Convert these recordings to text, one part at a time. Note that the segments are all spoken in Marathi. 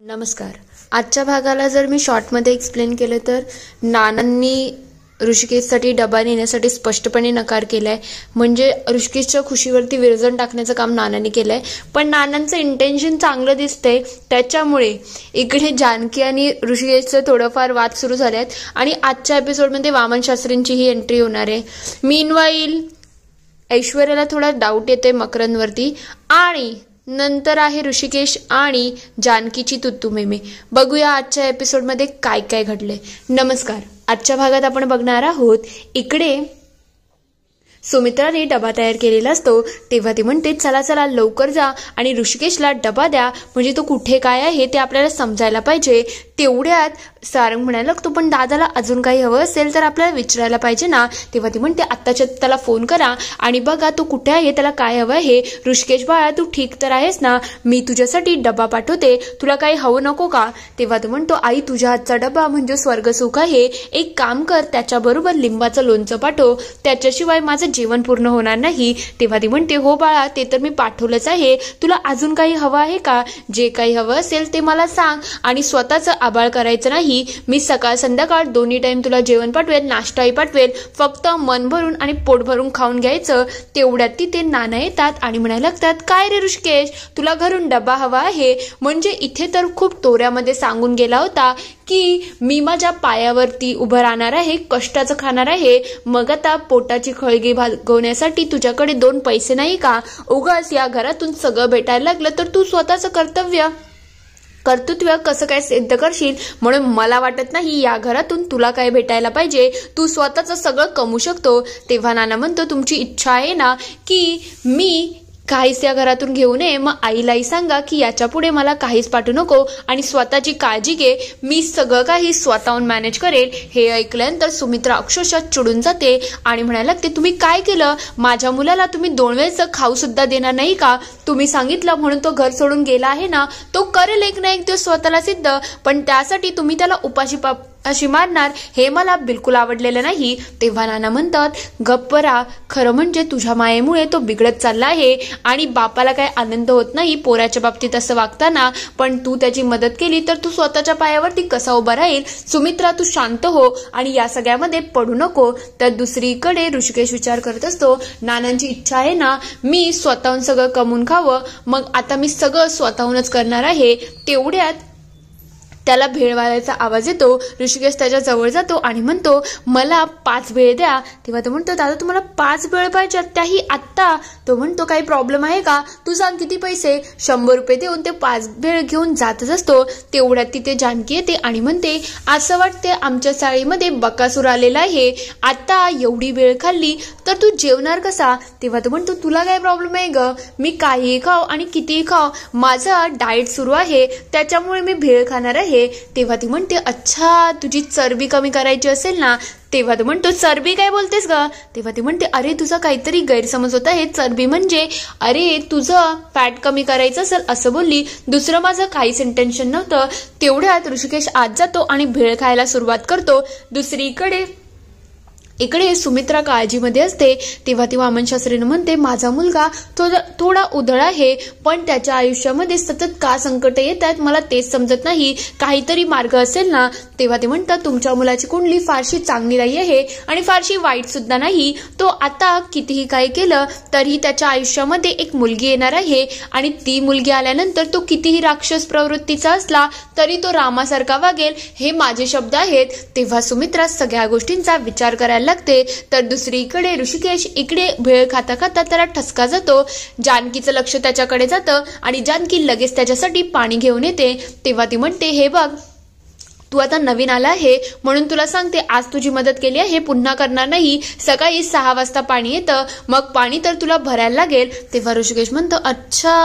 नमस्कार. आजच्या भागाला जर मी शॉर्टमध्ये एक्सप्लेन केलं तर नानांनी ऋषिकेशसाठी डबा नेण्यासाठी स्पष्टपणे नकार केलाय. म्हणजे ऋषिकेशच्या खुशीवरती विरजण टाकण्याचं काम नानांनी केलंय. पण नानांचं इंटेन्शन चांगलं दिसतंय, त्याच्यामुळे इकडे जानकी आणि ऋषिकेशचं थोडंफार वाद सुरू झाले आहेत आणि आजच्या एपिसोडमध्ये वामन शास्त्रींची ही एंट्री होणार आहे. मीनवाईल ऐश्वर्याला थोडा डाऊट येतोय मकरंदवरती आणि नंतर आहे ऋषिकेश आणि जानकीची तुत्तुमेमे. बघूया आजच्या एपिसोडमध्ये काय काय घडले. नमस्कार. आजच्या भागात आपण बघणार आहोत इकडे सुमित्राने डबा तयार केलेला असतो तेव्हा ती म्हणते चला चला लवकर जा आणि ऋषिकेशला डबा द्या, म्हणजे तो कुठे काय आहे ते आपल्याला समजायला पाहिजे. तेवढ्यात सारंग म्हणायला लागतो पण दादाला अजून काही हवं असेल तर आपल्याला विचारायला पाहिजे ना. तेव्हा ती म्हणते आत्ताच्या त्याला फोन करा आणि बघा तो कुठे आहे, त्याला काय हवं आहे. ऋषिकेश बाळा तू ठीक तर आहेस ना, मी तुझ्यासाठी डबा पाठवते, तुला काही हवं नको का. तेव्हा तो म्हणतो आई तुझ्या हातचा डबा म्हणजे स्वर्गसुख आहे, एक काम कर त्याच्याबरोबर लिंबाचं लोणचं पाठव, त्याच्याशिवाय माझं जेवण पूर्ण होणार नाही. तेव्हा ती म्हणते हो बाळा ते तर मी पाठवलंच आहे, तुला अजून काही हवं आहे का, जे काही हवं असेल ते मला सांग आणि स्वतःचं आबाळ करायचं नाही. मी सकाळ संध्याकाळ दोन्ही टाइम तुला जेवण पाठवेल, नाश्ताही पाठवेल, फक्त मन भरून आणि पोट भरून खाऊन घ्यायचं. तेवढ्यात तिथे नाना येतात आणि म्हणायला लागतात काय रे ऋषिकेश तुला घरून डबा हवा आहे. म्हणजे इथे तर खूप तोऱ्यामध्ये सांगून गेला होता की मी माझ्या पायावरती उभं राहणार आहे, कष्टाचं खाणार आहे, मग आता पोटाची खळगी भागवण्यासाठी तुझ्याकडे 2 पैसे नाही का. उगाच या घरातून सगळं भेटायला लागलं तर तू स्वतःचं कर्तृत्व कसं काय सिद्ध करशील, म्हणून मला वाटत नाही या घरातून तुला काय भेटायला पाहिजे, तू स्वतःचं सगळं कमवू शकतो. तेव्हा नाना म्हणतो तुमची इच्छा आहे ना की मी काहीच या घरातून घेऊ नये, मग आईलाही सांगा की याच्या पुढे मला काहीच पाठवू नको आणि स्वतःची काळजी घे, मी सगळं काही स्वतःहून मॅनेज करेल. हे ऐकल्यानंतर सुमित्रा अक्षरशः चिडून जाते आणि म्हणायला लागते तुम्ही काय केलं, माझ्या मुलाला तुम्ही 2 वेळेचं खाऊ सुद्धा देणार नाही का. तुम्ही सांगितलं म्हणून तो घर सोडून गेला आहे ना, तो करेल एक ना एक दिवस स्वतःला सिद्ध, पण त्यासाठी तुम्ही त्याला उपाशी अशी मारणार, हे मला बिलकुल आवडलेलं नाही. तेव्हा नाना म्हणतात गप्प राहा, खरं म्हणजे तुझ्या मायेमुळे तो बिघडत चालला आहे आणि बापाला काय आनंद होत नाही पोराच्या बाबतीत असं वागताना, पण तू त्याची मदत केली तर तू स्वतःच्या पायावरती कसा उभा राहील. सुमित्रा तू शांत हो आणि या सगळ्यामध्ये पडू नको. तर दुसरीकडे ऋषिकेश विचार करत असतो नानांची इच्छा आहे ना मी स्वतःहून सगळं कमवून खावं, मग आता मी सगळं स्वतःहूनच करणार आहे. तेवढ्यात त्याला भेळवाल्याचा आवाज येतो. ऋषिकेश त्याच्या जवळ जातो आणि म्हणतो मला 5 भेळ द्या. तेव्हा तो म्हणतो दादा तुम्हाला 5 भेळ पाहिजे, त्याही आत्ता. तो म्हणतो काही प्रॉब्लेम आहे का, तू सांग किती पैसे. 100 रुपये देऊन ते 5 भेळ घेऊन जातच असतो. तेवढ्यात तिथे जानकी येते आणि म्हणते असं वाटते आमच्या चाळीमध्ये बकासूर आलेला आहे, आता एवढी भेळ खाल्ली तर तू जेवणार कसा. तेव्हा तो म्हणतो तुला काय प्रॉब्लेम आहे ग, मी काहीही खाऊ आणि कितीही खाऊ, माझा डाएट सुरू आहे त्याच्यामुळे मी भेळ खाणार आहे. तेव्हा ती म्हणते अच्छा तुझी चरबी कमी करायची असेल ना. तेव्हा तो म्हणतो चरबी काय बोलतेस ग. तेव्हा ती म्हणते अरे तुझा काहीतरी गैरसमज होता, हे चरबी म्हणजे अरे तुझं फॅट कमी करायचं असेल असं बोलली, दुसरं माझं काहीच इंटेन्शन नव्हतं. तेवढ्यात ऋषिकेश आत जातो आणि भेळ खायला सुरुवात करतो. दुसरीकडे इकडे सुमित्रा काळजीमध्ये असते. तेव्हा ती वामन शास्त्रीनं म्हणते माझा मुलगा थोडा उधळ आहे, पण त्याच्या आयुष्यामध्ये सतत का संकट येतात मला तेच समजत नाही, काहीतरी मार्ग असेल ना. तेव्हा ते म्हणतात तुमच्या मुलाची कुंडली फारशी चांगली नाही आहे आणि फारशी वाईट सुद्धा नाही, तो आता कितीही काही केलं तरीही त्याच्या आयुष्यामध्ये एक मुलगी येणार आहे आणि ती मुलगी आल्यानंतर तो कितीही राक्षस प्रवृत्तीचा असला तरी तो रामासारखा वागेल, हे माझे शब्द आहेत. तेव्हा सुमित्रा सगळ्या गोष्टींचा विचार करायला लागते. तर दुसरीकडे ऋषिकेश इकडे भेळ खाता खाता त्याला ठसका जातो. जानकीचं लक्ष त्याच्याकडे जातं आणि जानकी लगेच त्याच्यासाठी पाणी घेऊन येते. तेव्हा ती म्हणते हे बघ तू आता नवीन आला आहे म्हणून तुला सांगते आज तुझी मदत केली आहे, पुन्हा करणार नाही. सकाळी 6 वाजता पाणी येतं, मग पाणी तर तुला भरायला लागेल. तेव्हा ऋषिकेश म्हणतो अच्छा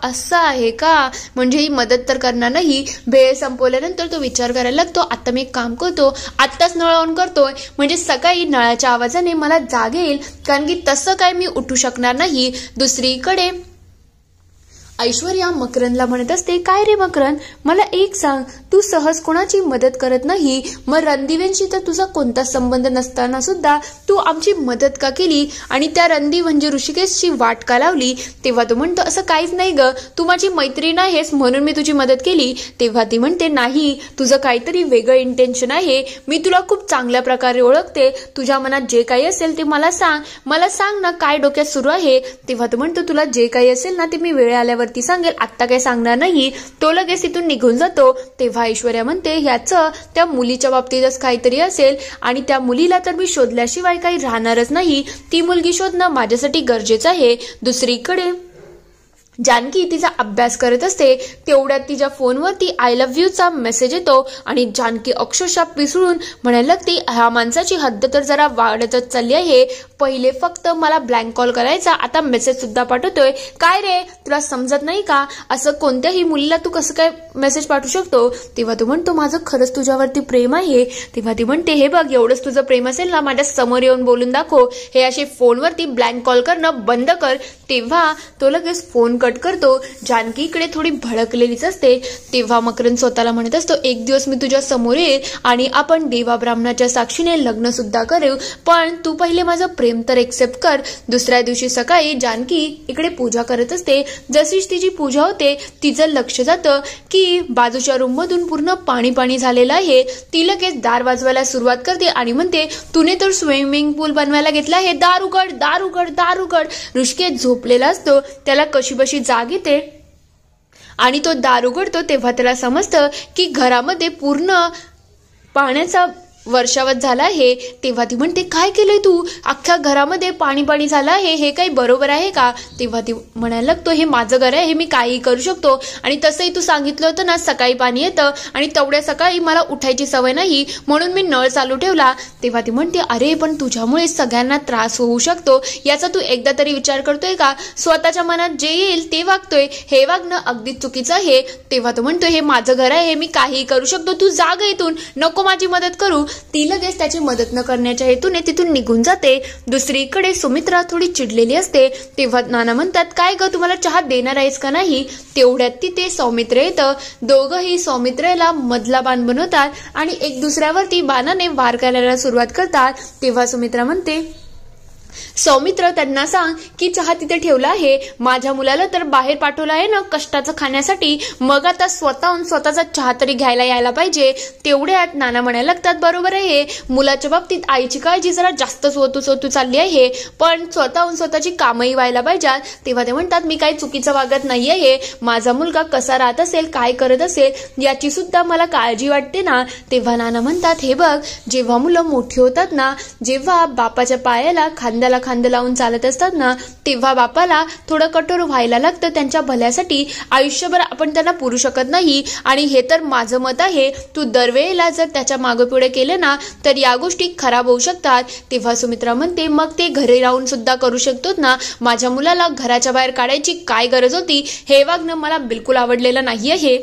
असं आहे का, म्हणजे ही मदत तर करणार नाही. भेळ संपवल्यानंतर तो विचार करायला लागतो आता मी एक काम करतो, आत्ताच नळ ऑन करतोय म्हणजे सकाळी नळाच्या आवाजाने मला जाग येईल, कारण की तसं काय मी उठू शकणार नाही. दुसरीकडे ऐश्वर्या मकरंदला म्हणत असते, काय रे मकरंद, मला एक सांग, तू सहज कोणाची मदत करत नाही, मग रणदिवेंशी तर तुझा कोणताच संबंध नसताना सुद्धा तू आमची मदत का केली आणि त्या रणदी म्हणजे ऋषिकेशची वाट का लावली? तेव्हा तो म्हणतो, असं काहीच नाही ग, तू माझी मैत्रीण आहेस म्हणून मी तुझी मदत केली. तेव्हा ती म्हणते, नाही, तुझं काहीतरी वेगळं इंटेन्शन आहे, मी तुला खूप चांगल्या प्रकारे ओळखते, तुझ्या मनात जे काही असेल ते मला सांग ना, काय डोक्यात सुरू आहे? तेव्हा तो म्हणतो, तुला जे काही असेल ना ते मी वेळ आल्यावर ती सांगेल, आत्ता काय सांगणार नाही. तो लगेच तिथून निघून जातो. तेव्हा ऐश्वर्या म्हणते, ह्याचं त्या मुलीच्या बाबतीतच काहीतरी असेल आणि त्या मुलीला तर मी शोधल्याशिवाय काही राहणारच नाही, ती मुलगी शोधणं माझ्यासाठी गरजेचं आहे. दुसरीकडे जानकी तिचा अभ्यास करत असते. तेवढ्यात तिच्या फोनवरती आय लव्ह यू चा मेसेज येतो आणि जानकी अक्षरशः पिसळून म्हणायला लागते, ह्या माणसाची हद्द तर जरा वाढतच चालली आहे. पहिले फक्त मला ब्लँक कॉल करायचा, आता मेसेज सुद्धा पाठवतोय. काय रे, तुला समजत नाही का? असं कोणत्याही मुलीला तू कसं काय मेसेज पाठवू शकतो? तेव्हा तू म्हणतो, माझं खरंच तुझ्यावरती प्रेम आहे. तेव्हा ती म्हणते, हे बघ, एवढंच तुझं प्रेम असेल ना, माझ्या समोर येऊन बोलून दाखव, हे असे फोनवरती ब्लँक कॉल करणं बंद कर. तेव्हा तो लगेच फोन कट करतो. जानकी इकडे थोडी भडकलेलीच असते. तेव्हा मकरंद स्वतःला म्हणत असतो, एक दिवस मी तुझ्या समोर येईल आणि आपण देवा ब्राह्मणाच्या साक्षीने लग्न सुद्धा करू, पण तू पहिले माझं प्रेम तर एक्सेप्ट कर. दुसऱ्या दिवशी सकाळी जानकी इकडे पूजा करत असते. जशीच तिची पूजा होते, तिचं लक्ष जातं की बाजूच्या रूम मधून पूर्ण पाणी पाणी झालेलं आहे. ती लगेच दार वाजवायला सुरुवात करते आणि म्हणते, तूने तर स्विमिंग पूल बनवायला घेतला आहे, दार उघड, दार उघड, दार उघड. ऋषिकेश झोपलेला असतो. त्याला कशीबशी जाग येते आणि तो दार उघडतो. तेव्हा त्याला समजतं की घरामध्ये पूर्ण पाण्याचा वर्षावत झाला आहे. तेव्हा ती म्हणते, काय केलंय तू? अख्ख्या घरामध्ये पाणी पाणी झालं आहे, हे काही बरोबर आहे का? तेव्हा ती म्हणायला लागतो, हे माझं घर आहे, हे मी काही करू शकतो आणि तसंही तू सांगितलं होतं ना सकाळी पाणी येतं आणि तेवढ्या सकाळी मला उठायची सवय नाही म्हणून मी नळ चालू ठेवला. तेव्हा ती म्हणते, अरे पण तुझ्यामुळे सगळ्यांना त्रास होऊ शकतो, याचा तू एकदा तरी विचार करतोय का? स्वतःच्या मनात जे येईल ते वागतोय, हे वागणं अगदीच चुकीचं आहे. तेव्हा तो म्हणतोय, हे माझं घर आहे, हे मी काही करू शकतो, तू जाग इथून, नको माझी मदत करू. ती लगेच त्याची मदत न करण्याच्या हेतूने तिथून निघून जाते. दुसरीकडे सुमित्रा थोडी चिडलेली असते. तेव्हा नाना म्हणतात, काय ग, तुम्हाला चहा देणार आहेस का नाही? तेवढ्यात तिथे सौमित्र येतं. दोघंही सौमित्रेला मधला बाण बनवतात आणि एक दुसऱ्यावरती बाणाने वार करायला सुरुवात करतात. तेव्हा सुमित्रा म्हणते, सौमित्र, त्यांना सांग की चहा तिथे ठेवला आहे, माझ्या मुलाला तर बाहेर पाठवलं आहे ना कष्टाचं खाण्यासाठी, मग आता स्वतःहून स्वतःचा चहा तरी घ्यायला यायला पाहिजे. तेवढ्यात नाना म्हणायला लागतात, बरोबर आहे, मुलाच्या बाबतीत आईची काळजी जरा जास्तच होतू चालली आहे, पण स्वतःहून स्वतःची कामही व्हायला पाहिजेत. तेव्हा ते म्हणतात, मी काही चुकीचं वागत नाही आहे, माझा मुलगा कसा राहत असेल, काय करत असेल याची सुद्धा मला काळजी वाटते ना. तेव्हा नाना म्हणतात, हे बघ, जेव्हा मुलं मोठी होतात ना, जेव्हा बापाच्या पायाला खांद्याला खांदे लावून चालत असतात ना, तेव्हा बापाला थोडं कठोर व्हायला लागतं त्यांच्या भल्यासाठी. आयुष्यभर आपण त्यांना पुरू शकत नाही आणि हे तर माझं मत आहे. तू दरवेळेला जर त्याच्या मागेपुढे केले ना तर या गोष्टी खराब होऊ शकतात. तेव्हा सुमित्रा म्हणते, मग ते घरी राहून सुद्धा करू शकतो ना, माझ्या मुलाला घराच्या बाहेर काढायची काय गरज होती? हे वागणं मला बिलकुल आवडलेलं नाही आहे.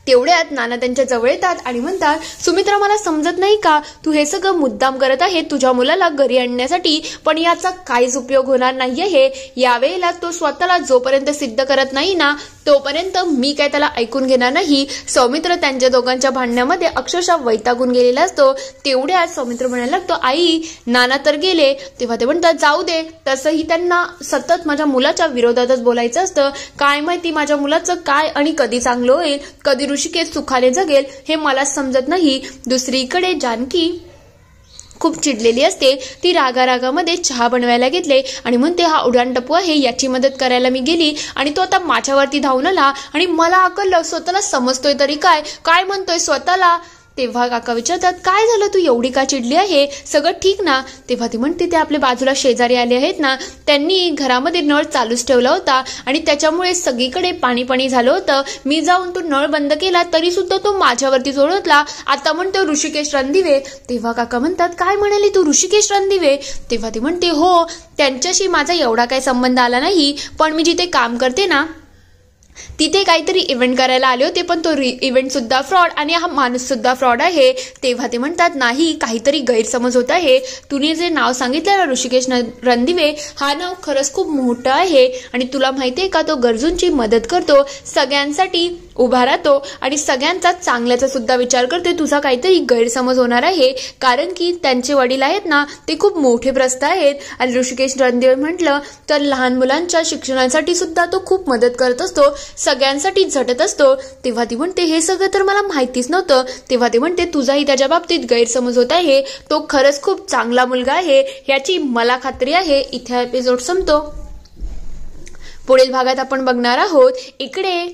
तेवढ्यात नाना त्यांच्या जवळ येतात आणि म्हणतात, सुमित्रा, मला समजत नाही का, तू हे सगळं मुद्दाम करत आहे तुझ्या मुलाला घरी आणण्यासाठी, पण याचा काहीच उपयोग होणार नाही आहे. यावेळेला तो स्वतःला जोपर्यंत सिद्ध करत नाही ना तोपर्यंत मी काय त्याला ऐकून घेणार नाही. सौमित्र त्यांच्या दोघांच्या भांडण्यामध्ये अक्षरशः वैतागून गेलेला असतो. तेवढ्यात सौमित्र म्हणायला लागतो, आई, नाना तर गेले. तेव्हा ते म्हणतात, जाऊ दे, तसंही त्यांना सतत माझ्या मुलाच्या विरोधातच बोलायचं असतं. काय माहिती माझ्या मुलाचं काय आणि कधी चांगलं होईल, कधी ऋषिकेश सुखाने जगेल, हे मलाच समजत नाही. दुसरीकडे जानकी खूप चिडलेली असते. ती रागारागामध्ये चहा बनवायला घेतले आणि म्हणते, हा उडाणटप्पू आहे, याची मदत करायला मी गेली आणि तो आता माझ्यावरती धावून आला आणि मला अकल, स्वतःला समजतोय तरी काय, काय म्हणतोय स्वतःला? तेव्हा काका विचारतात, काय झालं, तू एवढी का चिडली आहे, सगळं ठीक ना? तेव्हा ती म्हणते, ते आपले बाजूला शेजारी आले आहेत ना, त्यांनी घरामध्ये नळ चालूच ठेवला होता आणि त्याच्यामुळे सगळीकडे पाणी पाणी झालं होतं. मी जाऊन तो नळ बंद केला तरी सुद्धा तो माझ्यावरती ओढतला. आता म्हणतो ऋषिकेश रणदिवे. तेव्हा काका म्हणतात, काय म्हणाली तू, ऋषिकेश रणदिवे? तेव्हा ती म्हणते, हो, त्यांच्याशी माझा एवढा काही संबंध आला नाही, पण मी जिथे काम करते ना तिथे काहीतरी इव्हेंट करायला आले होते, पण तो इव्हेंट सुद्धा फ्रॉड आणि हा माणूस सुद्धा फ्रॉड आहे. तेव्हा ते म्हणतात नाही, काहीतरी गैरसमज होत आहे. तुम्ही जे नाव सांगितलं ना ऋषिकेश रणदिवे, हा नाव खरंच खूप मोठं आहे आणि तुला माहिती आहे का, तो गरजूंची मदत करतो, सगळ्यांसाठी उभा राहतो आणि सगळ्यांचा चांगल्याचा सुद्धा विचार करतोय. तुझा काहीतरी गैरसमज होणार आहे, कारण की त्यांचे वडील आहेत ना ते खूप मोठे प्रस्थ आहेत. आणि ऋषिकेश रणदिवे म्हटलं तर लहान मुलांच्या शिक्षणासाठी सुद्धा तो खूप मदत करत असतो, सगळ्यांसाठी झटत असतो. तेव्हा ती म्हणते हे सगळं तर मला माहितीच नव्हतं. तेव्हा ती म्हणते तुझाही त्याच्या बाबतीत गैरसमज होत आहे, तो खरंच खूप चांगला मुलगा आहे याची मला खात्री आहे. इथे एपिसोड संपतो. पुढील भागात आपण बघणार आहोत, इकडे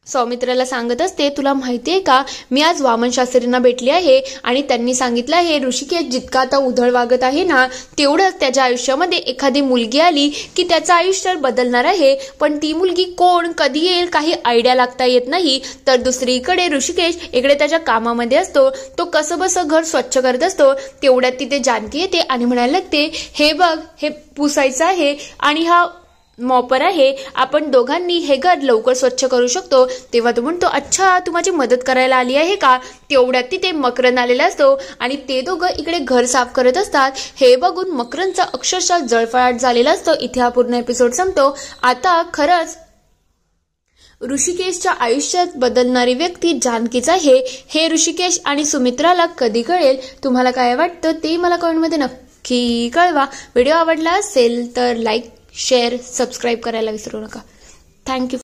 सौमित्राला सांगत असते, तुला माहिती आहे का, मी आज वामन शास्त्रींना भेटली आहे आणि त्यांनी सांगितलं आहे ऋषिकेश जितका आता उधळ वागत आहे ना, तेवढंच त्याच्या आयुष्यामध्ये एखादी मुलगी आली की त्याचं आयुष्य बदलणार आहे. पण ती मुलगी कोण, कधी येईल, काही आयडिया लागता येत नाही. तर दुसरीकडे ऋषिकेश इकडे त्याच्या कामामध्ये असतो, तो कसं बसं घर स्वच्छ करत असतो. तेवढ्यात तिथे जानकी येते आणि म्हणायला लागते, हे बघ, हे पुसायचं आहे आणि हा मॉपर आहे, आपण दोघांनी हे घर लवकर स्वच्छ करू शकतो. तेव्हा तो म्हणतो, अच्छा, तू माझी मदत करायला आली आहे का. तेवढ्यात तिथे मकरंद आलेला असतो आणि ते दोघं इकडे घर साफ करत असतात. हे बघून मकरंदचा अक्षरशः जळफळाट झालेला असतो. इथे हा पूर्ण एपिसोड संपतो. आता खरंच ऋषिकेशच्या आयुष्यात बदलणारी व्यक्ती जानकीच आहे. हे ऋषिकेश आणि सुमित्राला कधी कळेल, तुम्हाला काय वाटतं ते मला कमेंटमध्ये नक्की कळवा. व्हिडिओ आवडला असेल तर लाईक, शेअर, सबस्क्राईब करायला विसरू नका. थँक्यू.